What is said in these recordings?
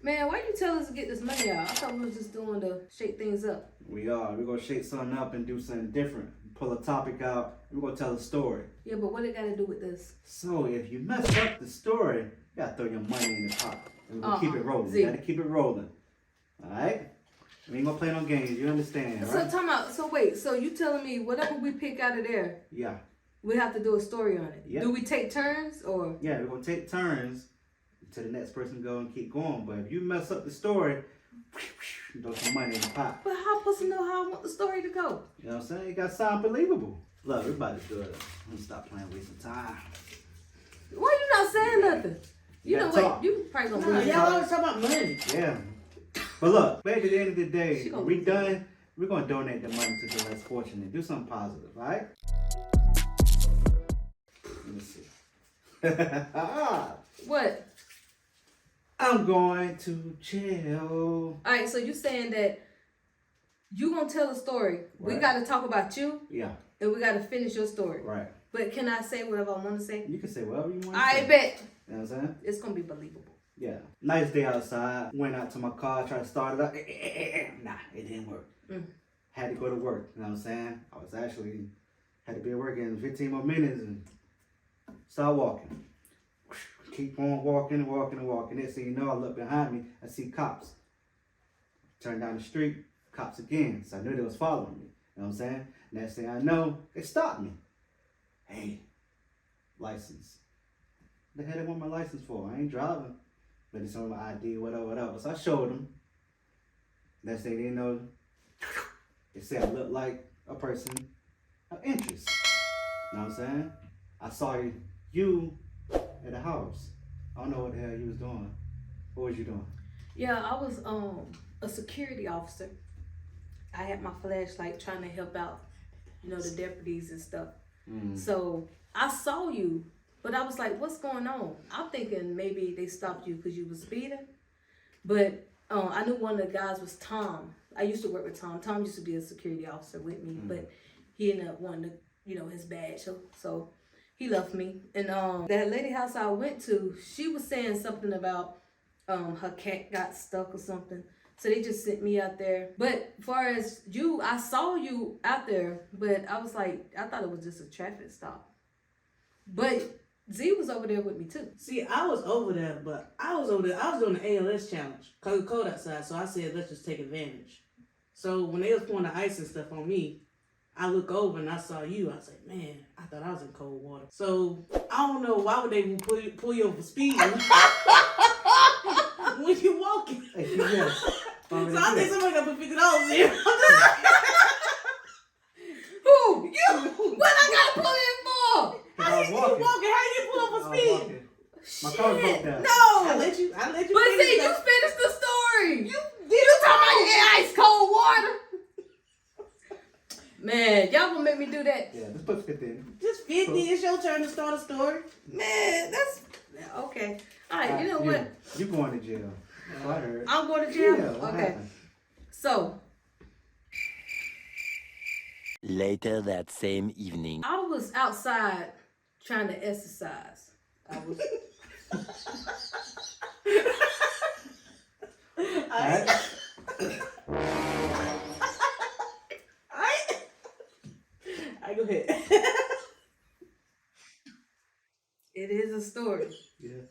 Man, why you tell us to get this money out? I thought we was just doing to shake things up. We are. We're gonna shake something up and do something different. Pull a topic out. We're gonna tell a story. Yeah, but what it got to do with this? So if you mess up the story, you gotta throw your money in the pot. And we're gonna keep it rolling. You gotta keep it rolling. Alright? We ain't gonna play no games. You understand, right? So wait, so you telling me whatever we pick out of there, Yeah. we have to do a story on it. Yep. Do we take turns or? Yeah, we're gonna take turns until the next person go and keep going. But if you mess up the story, throw some money in the pot. But how am I supposed to know how I want the story to go? You know what I'm saying? It gotta sound believable. Look, we're about to do it. I'm gonna stop playing, wasting time. Why you not saying nothing? You know what? You probably gonna lose. Y'all always talk about money. Yeah. But look, baby, at the end of the day, we done. We're gonna donate the money to the less fortunate. Do something positive, alright? Let me see. What? I'm going to jail. Alright, so you saying that you gonna tell a story. Right. We gotta talk about you. Yeah. And we gotta finish your story. Right. But can I say whatever I want to say? You can say whatever you want to I say. bet. You know what I'm saying? It's gonna be believable. Yeah. Nice day outside. Went out to my car, tried to start it up. Nah, it didn't work. Had to go to work. You know what I'm saying? I was actually, had to be at work in 15 more minutes and start walking. Keep on walking. Next thing you know, I look behind me, I see cops. Turn down the street, cops again. So I knew they was following me. You know what I'm saying? Next thing I know, they stopped me. Hey, license. The hell they want my license for? I ain't driving. But it's on my ID, whatever. So I showed them. Next thing they know, they said I look like a person of interest. You know what I'm saying? I saw you at the house. I don't know what the hell you was doing. What was you doing? Yeah, I was a security officer. I had my flashlight trying to help out, the deputies and stuff. So I saw you, but I was like, what's going on? I'm thinking maybe they stopped you because you was speeding. But I knew one of the guys was Tom. I used to work with Tom. Tom used to be a security officer with me, but he ended up wanting to, his badge. So he left me. And that lady house I went to, she was saying something about her cat got stuck or something. So they just sent me out there. But as far as you, I saw you out there, but I was like, I thought it was just a traffic stop. But Z was over there with me too. See, I was over there, but I was doing the ALS challenge. Cause it was cold outside, so I said, let's just take advantage. So when they was pouring the ice and stuff on me, I look over and I saw you. I was like, man, I thought I was in cold water. So I don't know, why would they pull you over speeding when you walking? So I think somebody got to put $50 in. Who? You? What I gotta pull in for? I was walking. How you pull over speeding? My car broke down. No. I let you. But see, you finished the story. You talking about you get ice cold water? Man, y'all gonna make me do that? Yeah, just put 50 in. Just 50. It's your turn to start a story. Man, that's okay. All right, you know what? You going to jail? I heard. I'm going to jail. Yeah, what okay. happened? So later that same evening, I was outside trying to exercise. I was. I go ahead. It is a story. Yeah.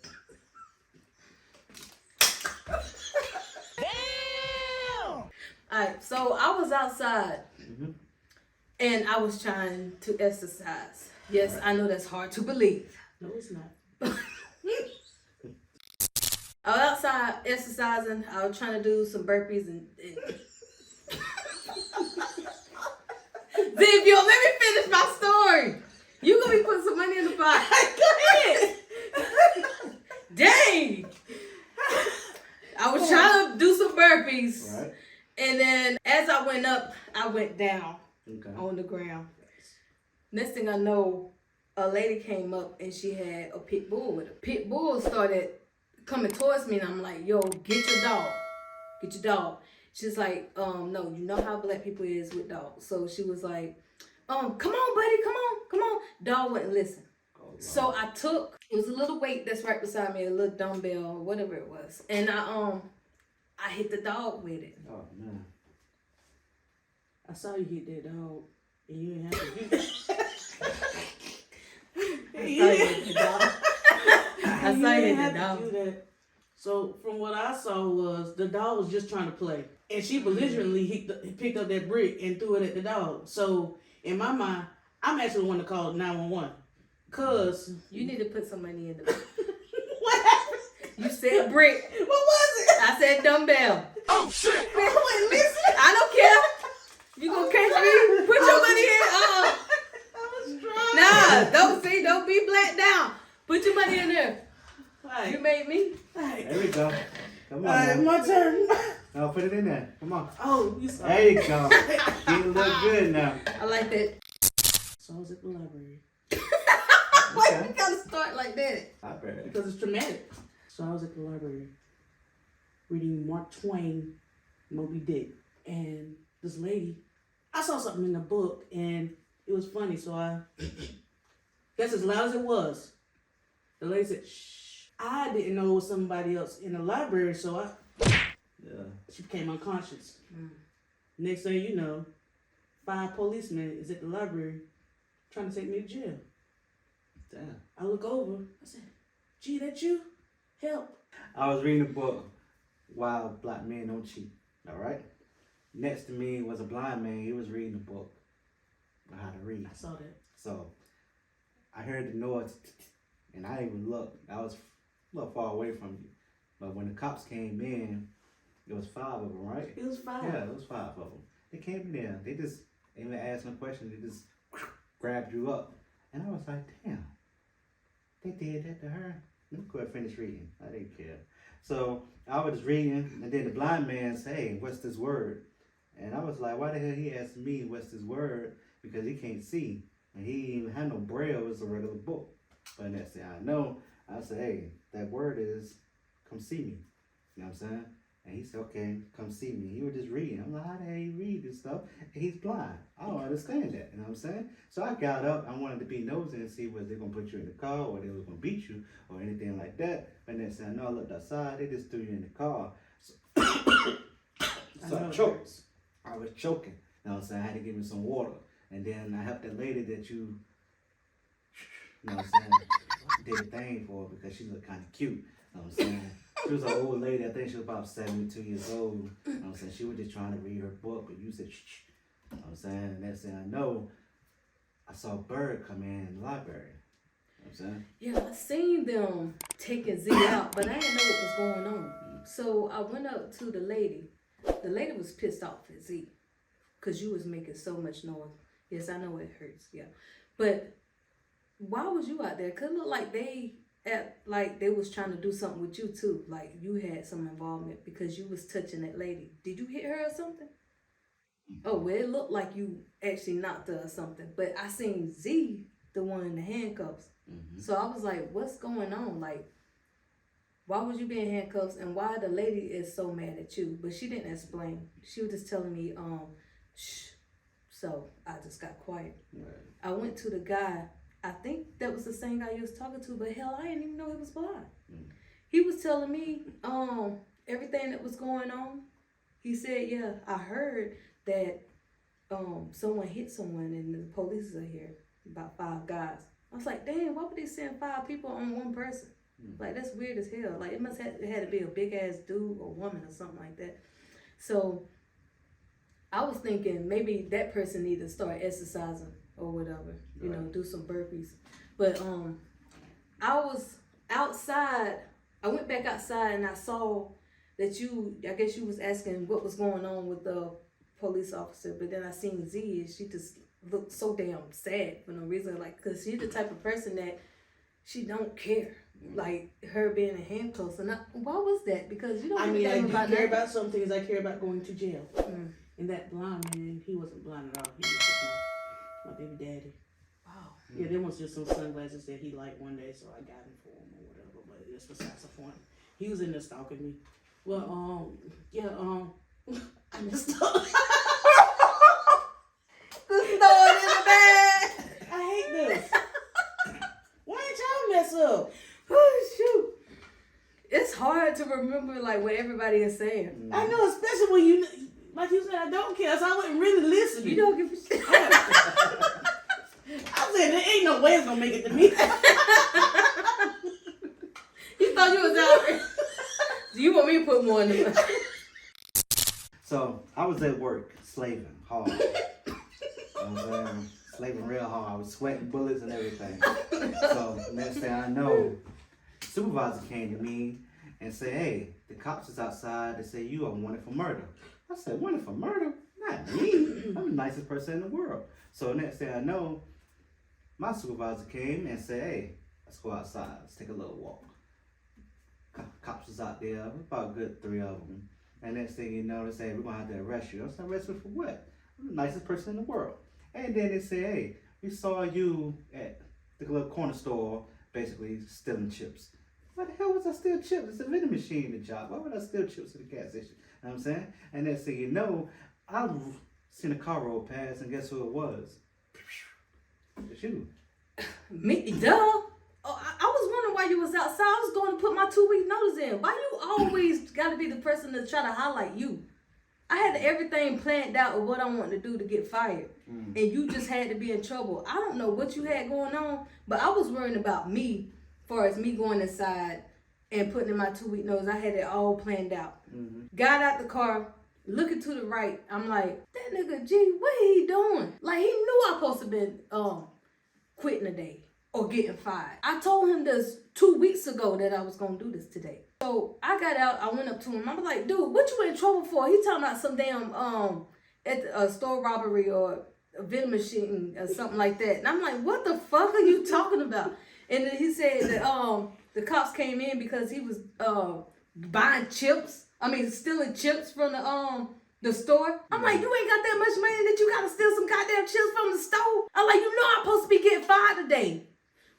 Alright, so I was outside and I was trying to exercise. Yes, I know that's hard to believe. No, it's not. I was outside exercising. I was trying to do some burpees and if you'll let me finish my story, you gonna be putting some money in the pot. Go ahead. Dang! I was trying to do some burpees. Right. And then as I went up, I went down on the ground. Next thing I know, a lady came up and she had a pit bull with her. Pit bull started coming towards me and I'm like, yo, get your dog. Get your dog. She's like, no, you know how black people is with dogs. So she was like, come on, buddy, come on. Dog wouldn't listen. So I took, it was a little weight that's right beside me, a little dumbbell or whatever it was. And I hit the dog with it. Oh man. I saw you hit that dog, and you didn't have to do that. I saw you hit the dog. Do that. So from what I saw was the dog was just trying to play, and she belligerently picked up that brick and threw it at the dog. So in my mind, I'm actually the one to call 911, cause You need to put some money in the. what happened? You said brick. What was it? I said dumbbell. Man, I wasn't listening. I don't care. You gonna catch me? Put your money in. I was trying. Nah, don't be black down. Put your money in there. Right. You made me. Right. There we go. Come on. Alright, Now. my turn. Now put it in there. Come on. Oh, you saw There you go. Getting look good now. I like that. So I was at the library. Why you gotta start like that? Library. Because it's traumatic. So I was at the library reading Mark Twain, Moby Dick. And this lady, I saw something in the book and it was funny. So I, that's as loud as it was. The lady said, shh. I didn't know it was somebody else in the library. So she became unconscious. Next thing you know, 5 policemen is at the library trying to take me to jail. Damn. I look over. I said, gee, that you? Help. I was reading a book, Wild Black Men Don't Cheat. All right? Next to me was a blind man. He was reading a book on how to read. I saw that. So I heard the noise, and I didn't even look. I was a little far away from you. But when the cops came in, it was 5 of them, right? It was 5. Yeah, it was 5 of them. They came in there. They just didn't even ask no questions. They just grabbed you up. And I was like, damn, they did that to her. Let me go ahead and finish reading. I didn't care. So I was reading, and then the blind man said, hey, what's this word? And I was like, why the hell he asked me what's this word? Because he can't see. And he didn't even have no braille. It's a regular book. But next thing I know, I said, hey, that word is come see me. You know what I'm saying? And he said, okay, come see me. He was just reading. I'm like, how the hell you read this stuff? And he's blind. I don't understand that. You know what I'm saying? So I got up. I wanted to be nosy and see whether they're going to put you in the car or they was going to beat you or anything like that. But next thing I know, I looked outside. They just threw you in the car. So, I choked. I was choking. You know what I'm saying? I had to give me some water. And then I helped that lady that you know what I'm saying, did a thing for her because she looked kind of cute. You know what I'm saying? She was an old lady. I think she was about 72 years old. You know what I'm saying? She was just trying to read her book, but you said, shh. You know what I'm saying? And next thing I know, I saw Byrd come in the library. You know what I'm saying? Yeah, I seen them taking Z out, but I didn't know what was going on. So I went up to the lady. The lady was pissed off at Z because you was making so much noise. Yes, I know it hurts. Yeah, but why was you out there? Cause it looked like they was trying to do something with you too. Like you had some involvement because you was touching that lady. Did you hit her or something? Oh, well, it looked like you actually knocked her or something. But I seen Z, the one in the handcuffs. So I was like, what's going on? Like, why was you being handcuffed and why the lady is so mad at you? But she didn't explain. She was just telling me, shh. So I just got quiet. Right. I went to the guy. I think that was the same guy you was talking to, but hell, I didn't even know he was blind. He was telling me everything that was going on. He said, yeah, I heard that someone hit someone and the police are here, about 5 guys. I was like, damn, why would they send 5 people on one person? Like, that's weird as hell. Like, it had to be a big ass dude or woman or something like that. So I was thinking maybe that person needed to start exercising or whatever, you know, do some burpees. But I was outside. I went back outside and I saw that I guess you was asking what was going on with the police officer. But then I seen Z and she just looked so damn sad for no reason. Like, cause she's the type of person that she don't care. Like her being in handcuffs. And why was that? Because you don't. I mean, I care about some things. I care about going to jail. And that blind man, he wasn't blind at all. He was just my baby daddy. Wow. Yeah, there was just some sunglasses that he liked one day, so I got him for him or whatever. But it's besides the point. He was in there stalking me. Well, I messed up. The snowing in the bag. I hate this. Why didn't y'all mess up? Oh shoot. it's hard to remember like what everybody is saying. I know, especially when you, like you said, I don't care, so I wasn't really listening. You don't give a shit. I said, there ain't no way it's gonna make it to me. You thought you was out. Do you want me to put more in the So I was at work, slaving hard. You know what I'm saying? Slaving real hard. I was sweating bullets and everything. So next thing I know, supervisor came to me and said, hey, the cops is outside. They say you are wanted for murder. I said, wanted for murder? Not me. I'm the nicest person in the world. So next thing I know, my supervisor came and said, hey, let's go outside. Let's take a little walk. Cops was out there, about a good 3 of them. And next thing you know, they say, we're going to have to arrest you. I said, arrest me for what? I'm the nicest person in the world. And then they say, hey, we saw you at the little corner store basically stealing chips. Why the hell was I steal chips? It's a vending machine in the job. Why would I steal chips at the gas station? You know what I'm saying? And next thing you know, I've seen a car roll past, and guess who it was? It's you. Me, duh. Oh, I was wondering why you was outside. I was going to put my 2-week notice in. Why you always got to be the person to try to highlight you? I had everything planned out of what I wanted to do to get fired. And you just had to be in trouble. I don't know what you had going on, but I was worrying about me, as far as me going inside and putting in my 2-week notice. I had it all planned out. Got out the car, looking to the right. I'm like, that nigga G, what he doing? Like, he knew I supposed to been quitting today or getting fired. I told him this 2 weeks ago that I was gonna do this today. So I got out, I went up to him. I was like, dude, what you in trouble for? He talking about some damn at a store robbery or a vending machine or something like that. And I'm like, what the fuck are you talking about? And then he said that the cops came in because he was buying chips. I mean, stealing chips from the store. I'm like, you ain't got that much money that you gotta steal some goddamn chips from the store. I'm like, you know I'm supposed to be getting fired today.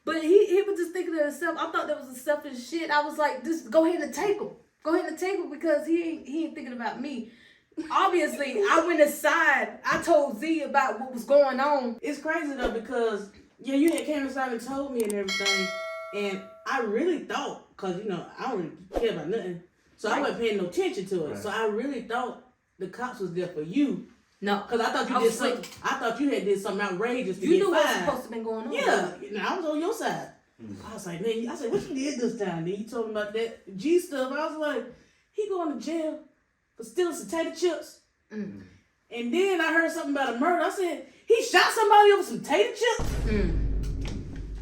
But he was just thinking of himself. I thought that was a selfish shit. I was like, just go ahead and take him. Go ahead and take him because he ain't thinking about me. Obviously, I went inside. I told Z about what was going on. It's crazy though because, yeah, you had came inside and told me and everything. And I really thought, because, you know, I don't really care about nothing. So I wasn't paying no attention to it. Right. So I really thought the cops was there for you. No, because I thought you did something. I thought you had did something outrageous to you get knew fired. what was supposed to been going on. Yeah, I was on your side. I was like, man, I said, what you did this time? Then you told me about that G stuff. I was like, he going to jail for stealing some tater chips. And then I heard something about a murder. I said, he shot somebody over some tater chips.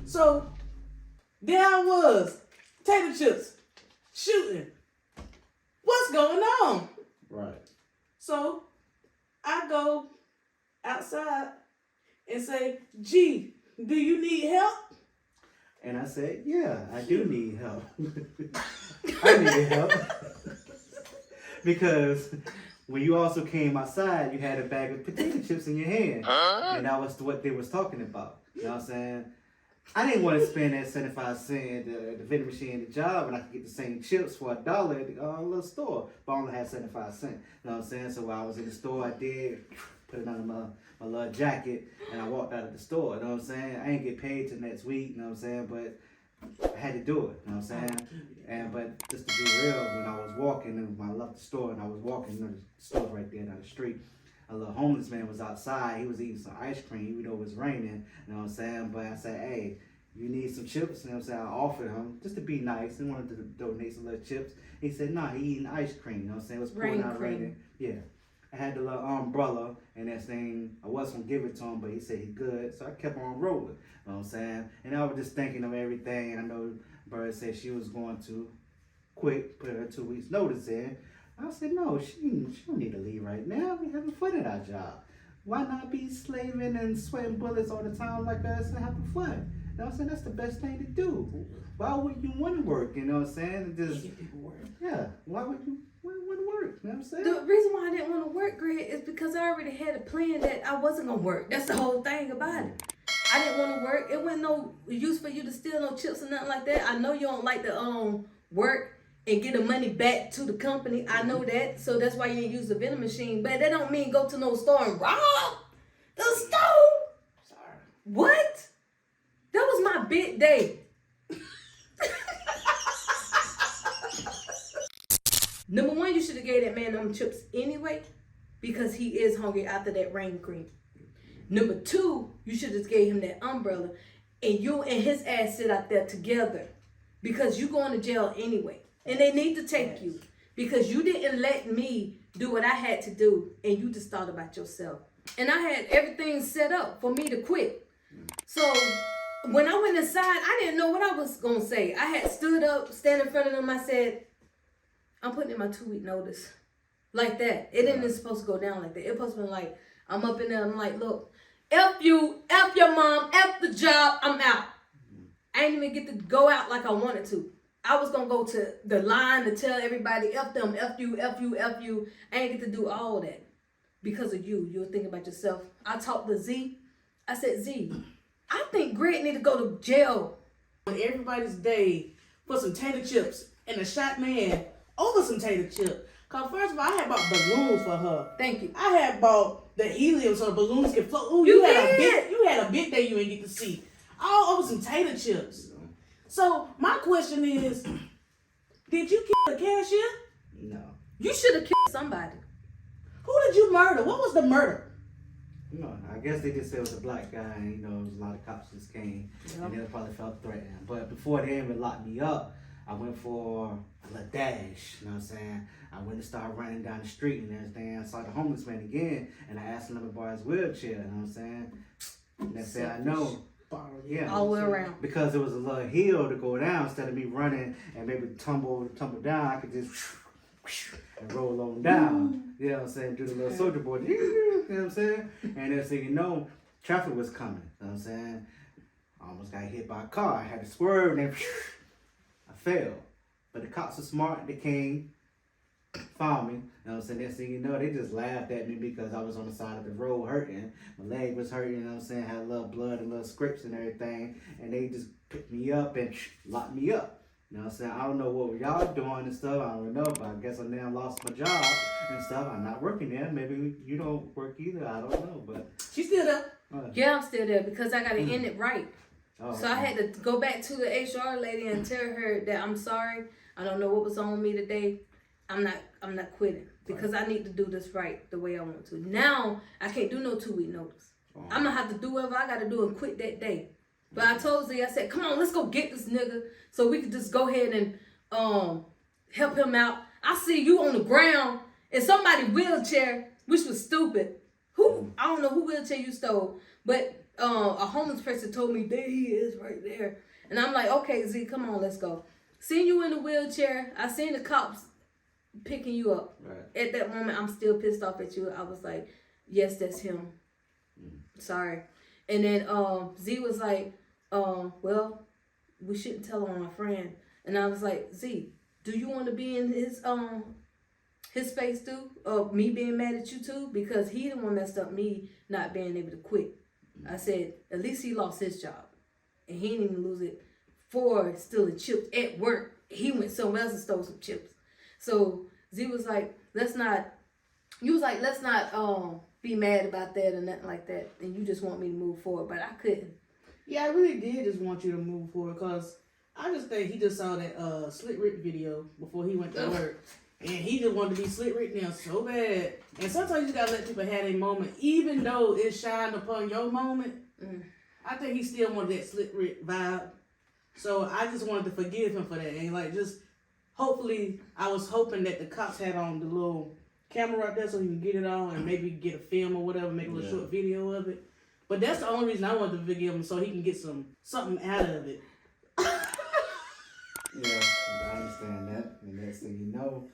So there I was, tater chips, shooting. What's going on? Right. So I go outside and say, G, do you need help? And I said, yeah, I do need help. I need help. Because when you also came outside, you had a bag of potato chips in your hand. And that was what they was talking about. You know what I'm saying? I didn't want to spend that 75 cents at the vending machine at the job and I could get the same chips for $1 at the little store. But I only had 75 cents. You know what I'm saying? So while I was in the store, I did put it under my little jacket and I walked out of the store. You know what I'm saying? I ain't get paid till next week. You know what I'm saying? But I had to do it. You know what I'm saying? But just to be real, when I was walking and when I left the store and I was walking, you know, the store's right there down the street. A little homeless man was outside. He was eating some ice cream, even though it was raining. You know what I'm saying? But I said, hey, you need some chips? You know what I'm saying? I offered him just to be nice. I wanted to donate some little chips. He said, nah, he eating ice cream. You know what I'm saying? It was pouring out raining. Yeah. I had the little umbrella and that thing. I was going to give it to him, but he said he good. So I kept on rolling. You know what I'm saying? And I was just thinking of everything. I know Byrd said she was going to quit, put her 2 weeks notice in. I said, no, she don't need to leave right now. We having fun at our job. Why not be slaving and sweating bullets all the time like us and having fun? You know what I'm saying? That's the best thing to do. Why would you want to work? You know what I'm saying? Just, yeah, why would you want to work? You know what I'm saying? The reason why I didn't want to work, Greg, is because I already had a plan that I wasn't going to work. That's the whole thing about it. I didn't want to work. It wasn't no use for you to steal no chips or nothing like that. I know you don't like to work and get the money back to the company. I know that. So that's why you didn't use the vending machine. But that don't mean go to no store and rob the store. Sorry. What? That was my big day. gave that man them chips anyway, because he is hungry after that rain cream. Number 2, you should just gave him that umbrella, and you and his ass sit out there together, because you going to jail anyway, and they need to take you because you didn't let me do what I had to do, and you just thought about yourself. And I had everything set up for me to quit. So when I went inside, I didn't know what I was gonna say. I had stood up, stand in front of them. I said, I'm putting in my 2-week notice. Like that. It isn't supposed to go down like that. It's supposed to be like, I'm up in there, I'm like, look, F you, F your mom, F the job, I'm out. I didn't even get to go out like I wanted to. I was gonna go to the line to tell everybody, F them, F you, F you, F you. I ain't get to do all that because of you. You were thinking about yourself. I talked to Z. I said, Z, I think Greg need to go to jail. On everybody's day for some tater chips and a shot man over some tater chips. Cause first of all, I had bought balloons for her. Thank you. I had bought the helium so the balloons can float. Ooh, You had a big day you didn't get to see. All over some tater chips. So my question is, did you kill the cashier? No. You should have killed somebody. Who did you murder? What was the murder? No, I guess they just said it was a black guy, and you know, there was a lot of cops just came, and they probably felt threatened. But before they even locked me up, I went for a little dash, you know what I'm saying? I went and started running down the street and everything. I saw the homeless man again, and I asked him to borrow his wheelchair, you know what I'm saying? And they said, I know. Yeah. All the way around. Because it was a little hill to go down, instead of me running and maybe tumble down, I could just and roll on down. You know what I'm saying? Do the little soldier boy. You know what I'm saying? And then so you know, traffic was coming. You know what I'm saying? I almost got hit by a car. I had to swerve and then I fell. But the cops were smart. They came, found me. You know what I'm saying? Next thing you know, they just laughed at me because I was on the side of the road hurting. My leg was hurting, you know what I'm saying? Had a little blood and little scripts and everything. And they just picked me up and locked me up. You know what I'm saying? I don't know what y'all doing and stuff. I don't know, but I guess I now lost my job and stuff. I'm not working there. Maybe you don't work either. I don't know, but She's still there. Yeah, I'm still there because I got to end it right. Oh, So I had to go back to the HR lady and tell her that I'm sorry. I don't know what was on me today. I'm not quitting because I need to do this right the way I want to. Now I can't do no 2-week notice. I'm gonna have to do whatever I gotta do and quit that day. But I told Z, I said, come on, let's go get this nigga so we could just go ahead and help him out. I see you on the ground in somebody's wheelchair, which was stupid. I don't know who wheelchair you stole, but a homeless person told me, there he is right there. And I'm like, okay, Z, come on, let's go. Seeing you in the wheelchair, I seen the cops picking you up. Right. At that moment, I'm still pissed off at you. I was like, yes, that's him. Sorry. And then Z was like, well, we shouldn't tell on our friend. And I was like, Z, do you want to be in his face too? Or me being mad at you too? Because he the one messed up me not being able to quit. I said, at least he lost his job. And he didn't even lose it for stealing chips at work. He went somewhere else and stole some chips. So Z was like, let's not be mad about that or nothing like that. And you just want me to move forward. But I couldn't. Yeah, I really did just want you to move forward because I just think he just saw that Slit Rick video before he went to work. And he just wanted to be Slit Rick now so bad. And sometimes you gotta let people have a moment, even though it shined upon your moment. I think he still wanted that Slit Rick vibe. So I just wanted to forgive him for that. And like just hopefully, I was hoping that the cops had on the little camera right there so he can get it on and maybe get a film or whatever, make a little short video of it. But that's the only reason I wanted to forgive him so he can get something out of it. Yeah, I understand that. And next thing you know,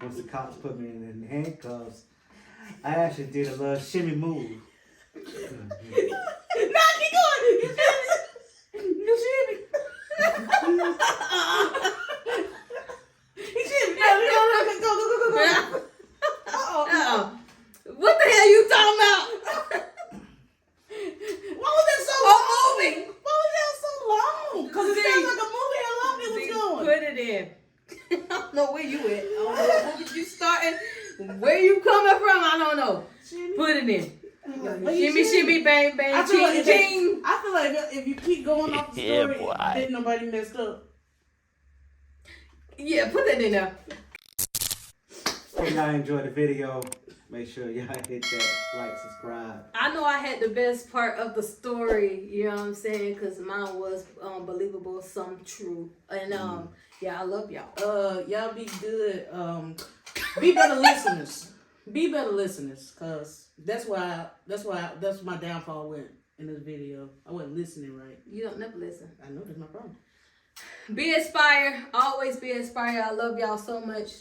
once the cops put me in handcuffs, I actually did a little shimmy move. Nah, keep going! You shimmy! He shimmy! Go. Uh-oh. What the hell you talking about? Why was that so long? Movie? Why was that so long? Because it sounds like a movie how long it was going. Put it in. I don't know where you at. I don't know what movie you starting. Where you coming from? I don't know. Shimmy. Put it in. Shimmy, bang, bang, I feel ching, like ching. I feel like if you keep going off the Yeah, story, boy. I think nobody messed up. Yeah, put that in there. Hope y'all enjoyed the video. Make sure y'all hit that like, subscribe. I know I had the best part of the story, you know what I'm saying? Because mine was believable, some true. And yeah, I love y'all. Y'all be good. Be better listeners. Be better listeners, cause that's my downfall went in this video. I wasn't listening right. You don't never listen. I know that's my problem. Be inspired. Always be inspired. I love y'all so much.